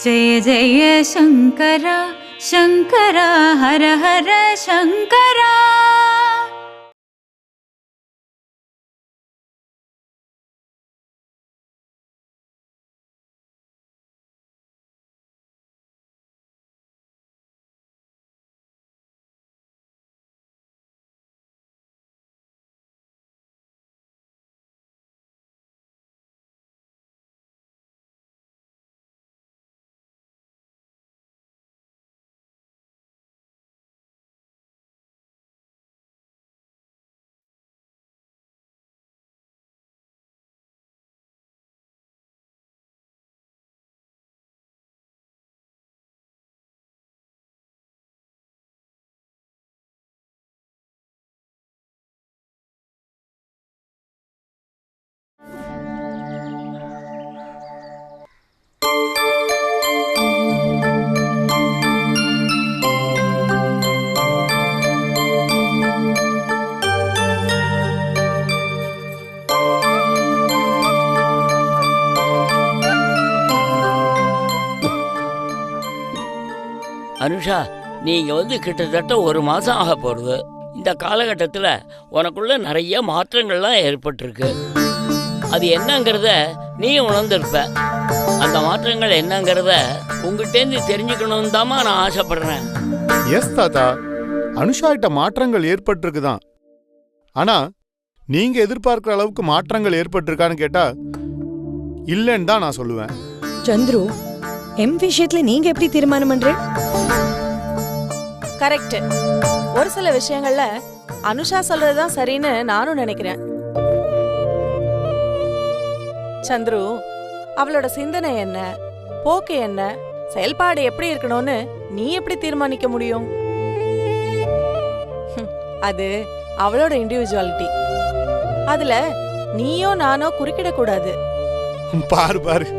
जय जय शंकरा शंकरा हर हर शंकरा। அனுஷா, நீங்க கிட்டத்தட்ட ஒரு மாதம் ஆக போகிறது. இந்த காலகட்டத்தில் உனக்குள்ள நிறைய மாற்றங்கள்லாம் ஏற்பட்டிருக்கு. அது என்னங்கிறத நீ உணர்ந்திருப்ப. அந்த மாற்றங்கள் என்னங்கிறத உங்ககிட்டேருந்து தெரிஞ்சுக்கணும்னு தாமா நான் ஆசைப்படுறேன். எஸ் தாத்தா, அனுஷா கிட்ட மாற்றங்கள் ஏற்பட்டிருக்குதான். ஆனா நீங்க எதிர்பார்க்கிற அளவுக்கு மாற்றங்கள் ஏற்பட்டிருக்கான்னு கேட்டா இல்லைன்னு தான் நான் சொல்லுவேன். சந்துரு, எம் விஷயத்துல நீங்க எப்படி தீர்மானம் பண்ற? கரெக்ட். ஒரு சில விஷயங்கள்ல அனுஷா சொல்றதுதான் சரின்னு நானும் நினைக்கிறேன். சந்துரு, அவளோட சிந்தனை என்ன, போக்கு என்ன, செயல்பாடு எப்படி இருக்கணும்னு நீ எப்படி தீர்மானிக்க முடியும்? அது அவளோட இண்டிவிஜுவாலிட்டி. அதுல நீயோ நானோ குறுக்கிட கூடாது. பாரு பாரு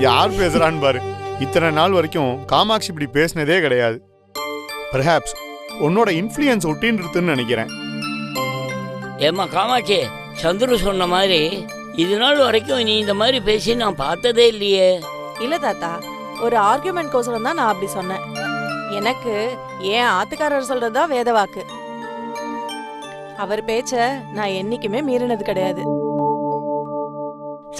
யார் பேசுறான்னு பாரு. இத்தனை நாள் வரைக்கும் காமாட்சி இப்படி பேசினதே கிடையாது. பெர்ஹாப்ஸ் உன்னோட இன்ஃப்ளூயன்ஸ் ஒட்டின்னு நினைக்கிறேன். ஏம்மா காமாட்சி, சந்துரு சொன்ன மாதிரி இது நாள் வரைக்கும் நீ இந்த மாதிரி பேசி நான் பார்த்ததே இல்லையே. இல்ல தாத்தா, ஒரு ஆர்கியூமெண்ட் கோசரம் தான் நான் அப்படி சொன்னேன். எனக்கு ஏன் ஆத்துக்காரர் சொல்றதுதான் வேத வாக்கு. அவர் பேச்ச நான் என்னைக்குமே மீறினது கிடையாது.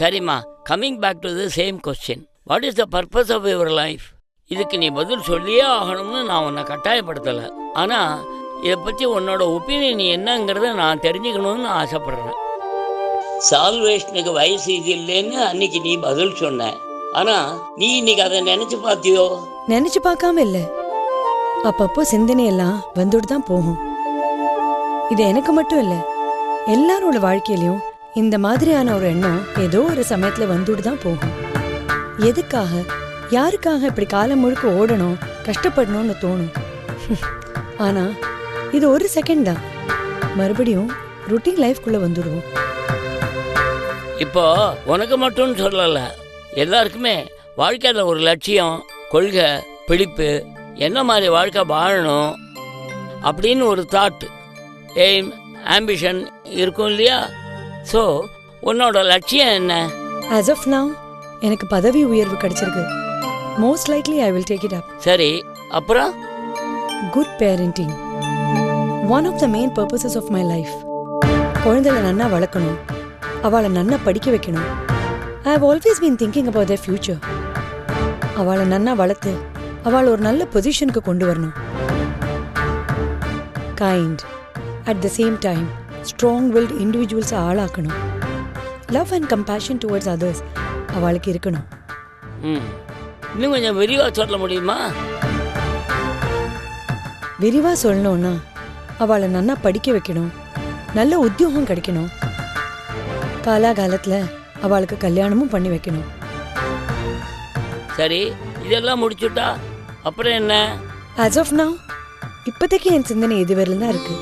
சரிம்மா, coming back to the same question, what is the purpose of your life? இதுக்கு நீ பதில் சொல்லியே ஆகணும்னு நான் உன்னை கட்டாயப்படுத்தலை. ஆனால் இதை பற்றி உன்னோட ஒப்பீனியன் என்னங்கிறத நான் தெரிஞ்சுக்கணும்னு ஆசைப்படுறேன். சால்வேஷனுக்கு வயசு இது இல்லைன்னு அன்னைக்கு நீ பதில் சொன்ன. ஆனால் நீ இன்னைக்கு அதை நினச்சி பார்த்தியோ? நினைச்சு பார்க்காம இல்ல, அப்பப்போ சிந்தனையெல்லாம் வந்துட்டு தான் போகும். இது எனக்கு மட்டும் இல்ல, எல்லாரோட வாழ்க்கையிலையும் இந்த மாதிரியான ஒரு எண்ணம் ஏதோ ஒரு சமயத்துல வந்துட்டு தான் போகும். எதுக்காக, யாருக்காக இப்படி காலம் முழுக்க ஓடணும், கஷ்டப்படணும்னு தோணும். ஆனா இது ஒரு செகண்ட் தான், மறுபடியும் ருட்டீன் லைஃப்குள்ள வந்துடுவோம். இப்போ உனக்கு மட்டும் சொல்லலை, எல்லாருக்குமே வாழ்க்கையில் ஒரு லட்சியம், கொள்கை, பிடிப்பு, என்ன மாதிரி வாழ்க்கை வாழணும் அப்படின்னு ஒரு தாட், எய்ம், ஆம்பிஷன் இருக்கும் இல்லையா? ஸோ உன்னோட லட்சியம் என்ன? ஆஸ் ஆஃப் நவ் எனக்கு பதவி உயர்வு கிடைச்சிருக்கு. Most likely I will take it up. சரி, அப்புறம்? Good parenting, one of the main purposes of my life. குழந்தைகளை நன்னா வளர்க்கணும், அவளை நன்னா படிக்க வைக்கணும். I have always been thinking about the future. அவளை நன்னா வளர்த்து அவளை ஒரு நல்ல பொசிஷனுக்கு கொண்டு வரணும். Kind, at the same time strong willed இண்டிவிஜுவல்ஸை ஆளாக்கணும். Love and compassion towards others அவளுக்கு இருக்கணும். இன்னும் கொஞ்சம் விரிவாக சொல்ல முடியுமா? விரிவா சொல்லணும்னா அவளை நன்னா படிக்க வைக்கணும், நல்ல உத்தியோகம் கிடைக்கணும், காலாகாலத்துல அவளுக்கு கல்யாணமும் பண்ணி வைக்கணும். சரி, இதெல்லாம் முடிச்சுட்டா அப்புறம் என்ன? ஆஸ் ஆஃப் நவ் இப்போதைக்கு என் சிந்தனை இதுவரையிலும் தான் இருக்கு.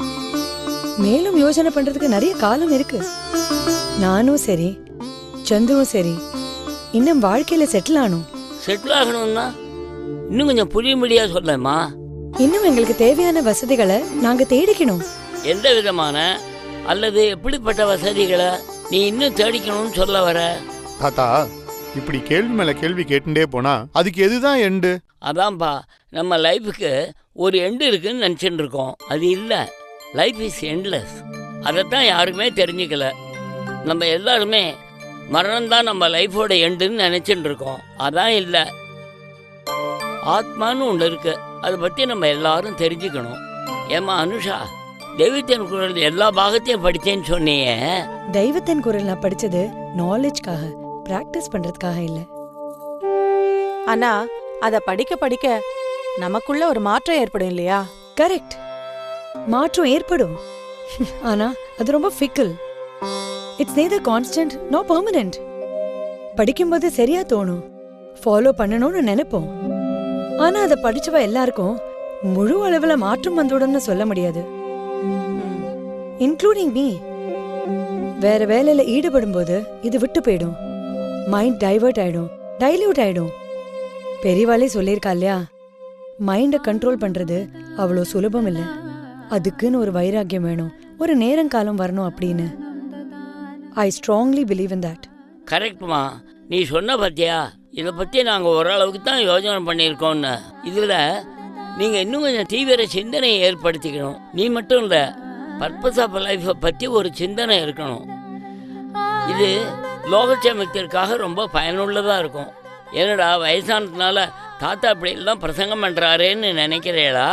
மேலும் யோசனை பண்றதுக்கு நிறைய காலம் இருக்கு. நானும் சரி, சந்துரும் சரி, இன்னும் வாழ்க்கையில செட்டில் ஆகணும். செட்டில் ஆகணும்னா இன்னும் கொஞ்சம் புரியும்படியா சொல்லமா? இன்னும் எங்களுக்கு தேவையான வசதிகளை நாங்க தேடிக்கணும். எந்த விதமான அல்லது எப்படிப்பட்ட வசதிகளை நீ இன்னும் தேடிக்கணும்னு சொல்ல வர? தாத்தா, இப்படி கேள்வி மேல கேள்வி கேட்டுட்டே போனா அதுக்கு எதுதான் எண்டு? அதான்ப்பா, நம்ம லைஃபுக்கு ஒரு எண்டு இருக்குன்னு நினச்சிட்டு இருக்கோம். அது இல்லை. Life is endless. அதைத்தான் யாருக்குமே தெரிஞ்சுக்கல. நம்ம எல்லாருமே மரணம்தான் நம்ம லைஃபோட எண்டுன்னு நினச்சிட்டு இருக்கோம். அதான் இல்லை. ஆத்மான்னு ஒன்று இருக்கு. அதை பற்றி நம்ம எல்லாரும் தெரிஞ்சுக்கணும். ஏமா அனுஷா, தெய்வத்தின் குரல் எல்லா பாகத்தையும் படித்தேன்னு சொன்னியே. தெய்வத்தின் குரல் நான் படிச்சது நாலேஜ்க்காக, பிராக்டிஸ் பண்றதுக்காக இல்ல. ஆனா அத படிக்க படிக்க நமக்குள்ள ஒரு மாற்றம் ஏற்படும் இல்லையா? கரெக்ட், மாற்றம் ஏற்படும். ஆனா அது ரொம்ப faecal. It's neither constant nor permanent. படிக்கும்போது சரியா தோணும், ஃபாலோ பண்ணணும்னு நினைப்போம். ஆனா அதை படிச்சவ எல்லாருக்கும் முழு அளவுல மாற்றம் வந்துடும்னு சொல்ல முடியாது, இன்க்ளூடிங் மீ. வேற வேலையில ஈடுபடும் போது இது விட்டு போயிடும். மைண்ட் டைவர்ட் ஆயிடும், டைல்யூட் ஆயிடும். பெரியவாளே சொல்லியிருக்கா இல்லையா, மைண்டை கண்ட்ரோல் பண்றது அவ்வளோ சுலபம் இல்லை. அதுக்குன்னு ஒரு வைராக்கியம் வேணும், ஒரு நேரங்காலம் வரணும் அப்படின்னு. I strongly believe in that. கரெக்ட்மா, நீ சொன்ன பத்தியா, இதை பற்றி நாங்கள் ஓரளவுக்கு தான் யோஜனை பண்ணியிருக்கோன்னு. இதில் நீங்கள் இன்னும் கொஞ்சம் தீவிர சிந்தனையை ஏற்படுத்திக்கணும். நீ மட்டும் இல்லை, பர்பஸ் ஆஃப் லைஃப்பை பற்றி ஒரு சிந்தனை இருக்கணும். இது லோகச்சேமத்திற்காக ரொம்ப பயனுள்ளதாக இருக்கும். என்னடா வயசானதுனால தாத்தா அப்படிலாம் பிரசங்கம் பண்ணுறாரேன்னு நினைக்கிறேடா?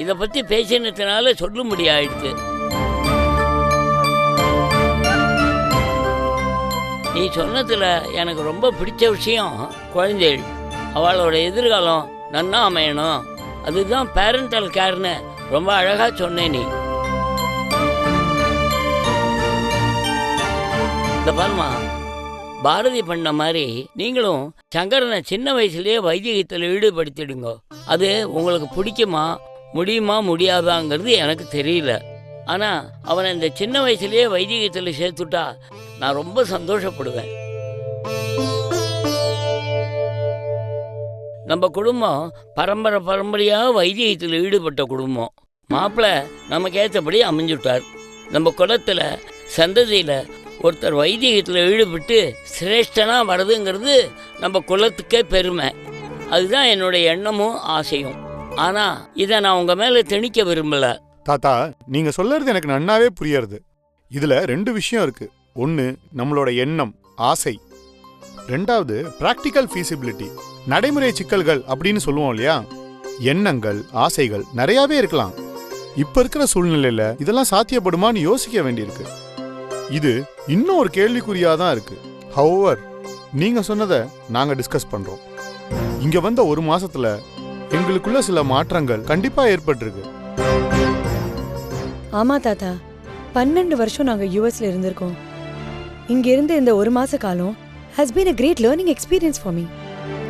இதை பற்றி பேசினதுனால சொல்ல முடியாயிடுச்சு. நீ சொன்னதில் எனக்கு ரொம்ப பிடிச்ச விஷயம் குழந்தைகள், அவளோட எதிர்காலம் நன்னா அமையணும். அதுதான் பேரண்டல் கேர்னு ரொம்ப அழகாக சொன்னேன் நீ. இந்த பாருமா, பாரதி பண்ண மாதிரி நீங்களும் சங்கரனை சின்ன வயசுலேயே வைத்தியத்தில் ஈடுபடுத்திடுங்க. அது உங்களுக்கு பிடிக்குமா, முடியுமா, முடியாதாங்கிறது எனக்கு தெரியல. ஆனால் அவனை இந்த சின்ன வயசுலேயே வைத்தியத்தில் சேர்த்துட்டா நான் ரொம்ப சந்தோஷப்படுவேன். நம்ம குடும்பம் பரம்பரையாக வைத்தியத்தில் ஈடுபட்ட குடும்பம். மாப்பிள்ளை நமக்கு ஏற்றபடி அமைஞ்சுட்டார். நம்ம குலத்தில் சந்ததியில் ஒருத்தர் வைத்தியத்தில் ஈடுபட்டு சிரேஷ்டனாக வருதுங்கிறது நம்ம குலத்துக்கே பெருமை. அதுதான் என்னுடைய எண்ணமும் ஆசையும். ஆனால் இதை நான் உங்கள் மேலே திணிக்க விரும்பலை. தாத்தா, நீங்க சொல்றது எனக்கு நன்னாவே புரியறது. இதுல ரெண்டு விஷயம் இருக்கு. ஒன்று நம்மளோட எண்ணம், ஆசை. ரெண்டாவது பிராக்டிக்கல் ஃபீசிபிலிட்டி, நடைமுறை சிக்கல்கள் அப்படின்னு சொல்லுவோம் இல்லையா. எண்ணங்கள், ஆசைகள் நிறையாவே இருக்கலாம். இப்ப இருக்கிற சூழ்நிலையில இதெல்லாம் சாத்தியப்படுமான்னு யோசிக்க வேண்டியிருக்கு. இது இன்னும் ஒரு கேள்விக்குறியாதான் இருக்கு. ஹவவர், நீங்க சொன்னதை நாங்க டிஸ்கஸ் பண்றோம். இங்க வந்த ஒரு மாசத்துல எங்களுக்குள்ள சில மாற்றங்கள் கண்டிப்பா ஏற்பட்டிருக்கு. ஆமா தாத்தா, 12 வருஷம் நாங்க யூஎஸ்ல இருந்திருக்கோம். இங்க இருந்து இந்த ஒரு மாச காலம் has been a great learning experience for me.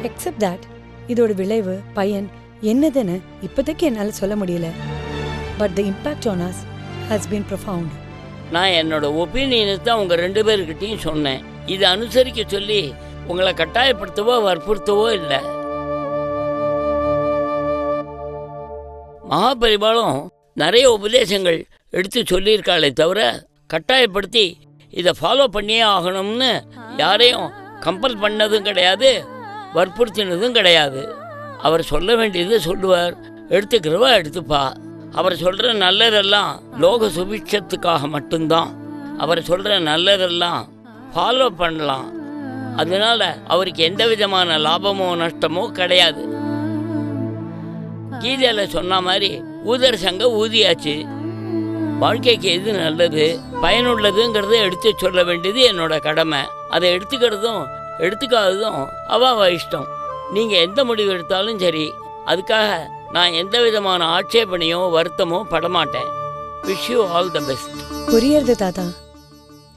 Except that இதோட விளைவு, பயன் என்னதுன்னு இப்போதைக்கு என்னால சொல்ல முடியல. But the impact on us has been profound. நான் என்னோட ஒப்பீனியனை தான் உங்கள் 2 பேர்கிட்டையும் சொன்னேன். இதை அனுசரிக்க சொல்லி உங்களை கட்டாயப்படுத்தவோ வற்புறுத்தவோ இல்லை. மகாபரிபாலும் நிறைய உபதேசங்கள் எடுத்து சொல்லியிருக்காளே தவிர கட்டாயப்படுத்தி இதை ஃபாலோ பண்ணியே ஆகணும்னு யாரையும் கம்பல் பண்ணதும் கிடையாது, வற்புறுத்தினதும் கிடையாது. அவர் சொல்ல வேண்டியது சொல்லுவார், எடுத்துக்கிறவா எடுத்துப்பா. அவர் சொல்கிற நல்லதெல்லாம் லோக சுபிட்சத்துக்காக மட்டும்தான். அவர் சொல்கிற நல்லதெல்லாம் ஃபாலோ பண்ணலாம். அதனால அவருக்கு எந்த விதமான லாபமோ நஷ்டமோ கிடையாது. கீதையில் சொன்ன மாதிரி ஊதர் சங்க ஊதியாச்சு. வாழ்க்கைக்கு எது நல்லது, பயனுள்ளதுங்கிறத எடுத்து சொல்ல வேண்டியது என்னோட கடமை. அதை எடுத்துக்கிறதும் எடுத்துக்காததும் அவ இஷ்டம். நீங்கள் எந்த முடிவு எடுத்தாலும் சரி, அதுக்காக நான் எந்த விதமான ஆட்சேபனையோ வருத்தமோ படமாட்டேன். Wish you all the best. புரியுறது தாத்தா.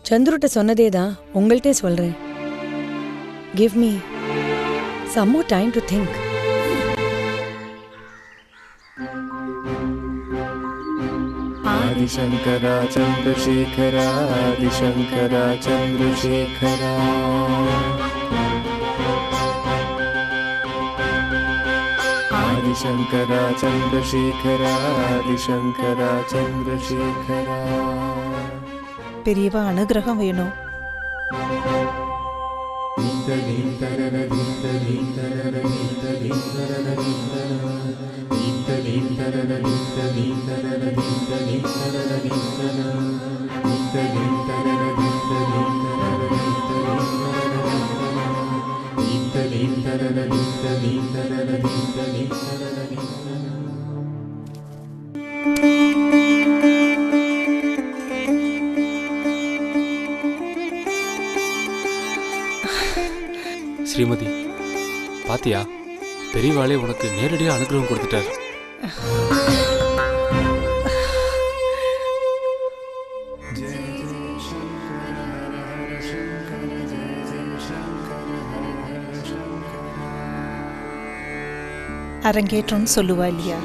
சந்துருட்ட சொன்னதே தான் உங்கள்கிட்ட சொல்றேன். Give me some more time to think. Adi Shankara Chandrasekhara, Adi Shankara Chandrasekhara. Adi Shankara Chandrasekhara, Adi Shankara Chandrasekhara. Periyava அனுகிரகம் வேணும். இந்த ஸ்ரீமதி, பாத்தியா, பெரியவாளே உனக்கு நேரடியாக அனுகிரகம் கொடுத்துட்டார். அரங்கேற்றம்னு சொல்லுவா இல்லையா,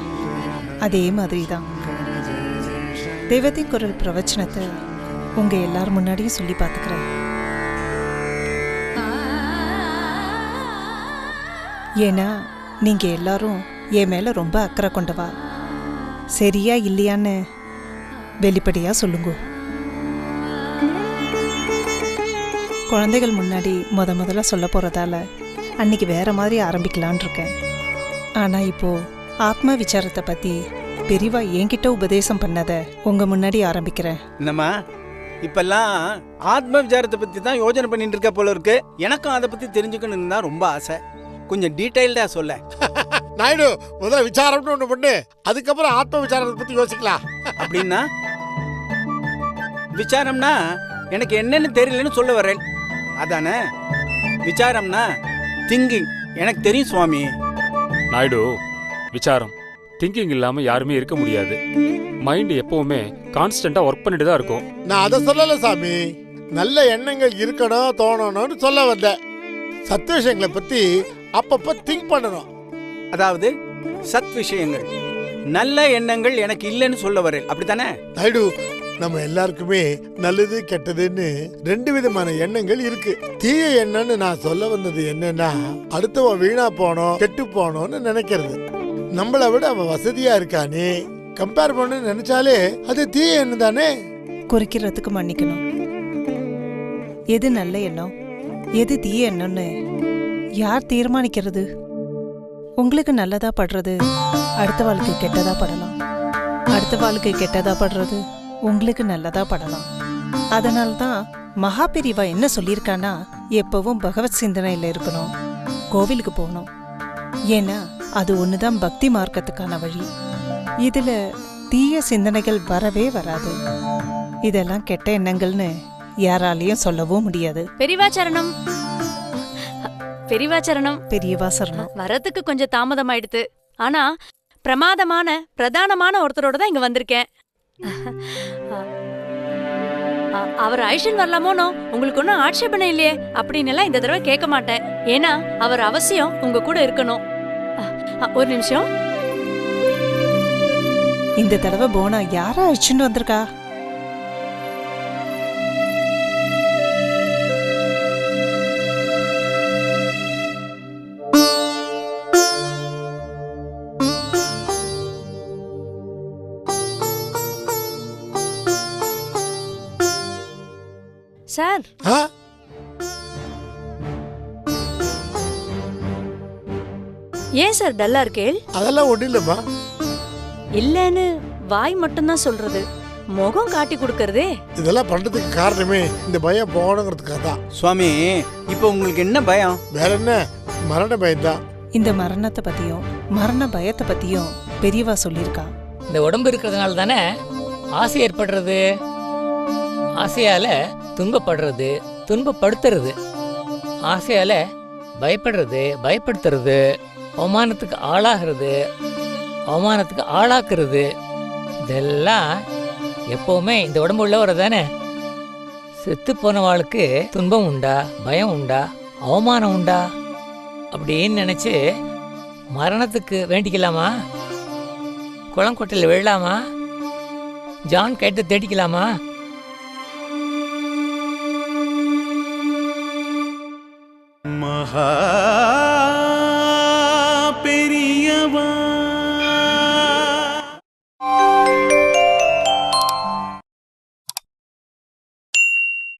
அதே மாதிரி தான் தேவதை குரல் பிரவச்சனத்தை உங்க எல்லாரும் முன்னாடியும் சொல்லி பார்த்துக்கிறேன். ஏன்னா நீங்க எல்லாரும் என் மேல ரொம்ப அக்கறை கொண்டவா. சரியா இல்லையான்னு வெளிப்படையா சொல்லுங்க. குழந்தைகள் முன்னாடி முதல்ல சொல்ல போறதால அன்னைக்கு வேற மாதிரி ஆரம்பிக்கலான் இருக்கேன். ஆனா இப்போ ஆத்ம விசாரத்தை பத்தி பெரியவா என்கிட்ட உபதேசம் பண்ணத உங்க முன்னாடி ஆரம்பிக்கிறேன். என்னம்மா, இப்பெல்லாம் ஆத்ம விசாரத்தை பத்தி தான் யோசனை பண்ணிட்டு இருக்க போல இருக்கு. எனக்கும் அதை பத்தி தெரிஞ்சுக்கணும்னு தான் ரொம்ப ஆசை. கொஞ்சம் டீடைல்டா சொல்ல. நாயுடு, முதல்ல விசாரம்னு ஒண்ணு பண்ணு, அதுக்கப்புறம் ஆத்ம விசாரத்தை பத்தி யோசிக்கலாம். அப்படின்னா விசாரம்னா எனக்கு என்னன்னு தெரியலன்னு சொல்ல வரேன், அதானே? விசாரம்னா திங்கிங், எனக்கு தெரியும் சுவாமி. நாயுடு, விசாரம் திங்கிங் இல்லாம யாருமே இருக்க முடியாது. மைண்ட் எப்பவுமே கான்ஸ்டன்டா ஒர்க் பண்ணிட்டு தான் இருக்கும். நான் அதை சொல்லல சாமி, நல்ல எண்ணங்கள் இருக்கணும் தோணணும்னு சொல்ல வந்தேன். சத் விஷயங்களை பத்தி அப்பப்ப திங்க் பண்ணணும். அதாவது சத் விஷயங்கள், நல்ல எண்ணங்கள் எனக்கு இல்லைன்னு சொல்ல வரேன், அப்படித்தானே? நாயுடு, நம்ம எல்லாருக்குமே நல்லது கெட்டதுன்னு ரெண்டு விதமான எண்ணங்கள் இருக்கு. தீய எண்ணம்னு நான் சொல்ல வந்தது என்னன்னா, அடுத்தவன் வீணா போனோம் கெட்டு போனோம்னு நினைக்கிறது. நம்மளை விட அவன் வசதியா இருக்கானே கம்பேர் பண்ணு நினைச்சாலே அது தீய எண்ணம் தானே. குறிக்கிறதுக்கு மன்னிக்கணும். எது நல்ல எண்ணம் எது தீய எண்ணம்னு யார் தீர்மானிக்கிறது? உங்களுக்கு நல்லதா படுறது அடுத்த வாழ்க்கை கெட்டதா படலாம், அடுத்த வாழ்க்கை கெட்டதா படுறது உங்களுக்கு நல்லதா படலாம். அதனால்தான் மகா பெரியவா என்ன சொல்லியிருக்கானா, எப்பவும் பகவத் சிந்தனையில இருக்கணும், கோவிலுக்கு போகணும். ஏன்னா அது ஒண்ணுதான் பக்தி மார்க்கத்துக்கான வழி. இதுல தீய சிந்தனைகள் வரவே வராது. இதெல்லாம் கெட்ட எண்ணங்கள்னு யாராலையும் சொல்லவும் முடியாது. பெரியவாச்சரணம், பெரியவாச்சரணம். பெரியவாசரணம். வரத்துக்கு கொஞ்சம் தாமதம் ஆயிடுத்து. ஆனா பிரதானமான ஒருத்தரோட தான் இங்க வந்திருக்கேன். அவர் ஐஷன் வரலாமோனோ, உங்களுக்கு ஒன்னும் ஆட்சேபனை இல்லையே அப்படின்னு எல்லாம் இந்த தடவை கேட்க மாட்டேன். ஏன்னா அவர் அவசியம் உங்க கூட இருக்கணும். ஒரு நிமிஷம். இந்த தடவை போனா யாரா அழிச்சுட்டு வந்திருக்கா? சார், ஏன் சார் டல்லா இருக்கேள்? அதெல்லாம் ஒண்ணு இல்லம்மா. இல்லன்னு வாய் மட்டும்தான் சொல்றது, முகம் காட்டி கொடுக்கறதே. இதெல்லாம் பண்றதுக்கு காரணமே இந்த பயம் போகணுங்கிறதுக்காக தான். சுவாமி, இப்போ உங்களுக்கு என்ன பயம்? வேற என்ன, மரண பயம்தான். இந்த மரணத்தை பத்தியும் மரண பயத்தை பத்தியும் பெரியவா சொல்லியிருக்கா. இந்த உடம்பு இருக்கிறதுனால தானே ஆசை ஏற்படுறது, ஆசையால துன்பப்படுறது, துன்பப்படுத்துறது, ஆசையால பயப்படுறது, பயப்படுத்துறது, அவமானத்துக்கு ஆளாகிறது, அவமானத்துக்கு ஆளாக்குறது, இதெல்லாம் எப்பவுமே இந்த உடம்பு உள்ளவரை தானே. செத்து போனவாளுக்கு துன்பம் உண்டா, பயம் உண்டா, அவமானம் உண்டா அப்படின்னு நினைச்சு மரணத்துக்கு வேண்டிக்கலாமா? குளங்கொட்டையில் விழலாமா? ஜான் கைட்ட தேடிக்கலாமா? மகா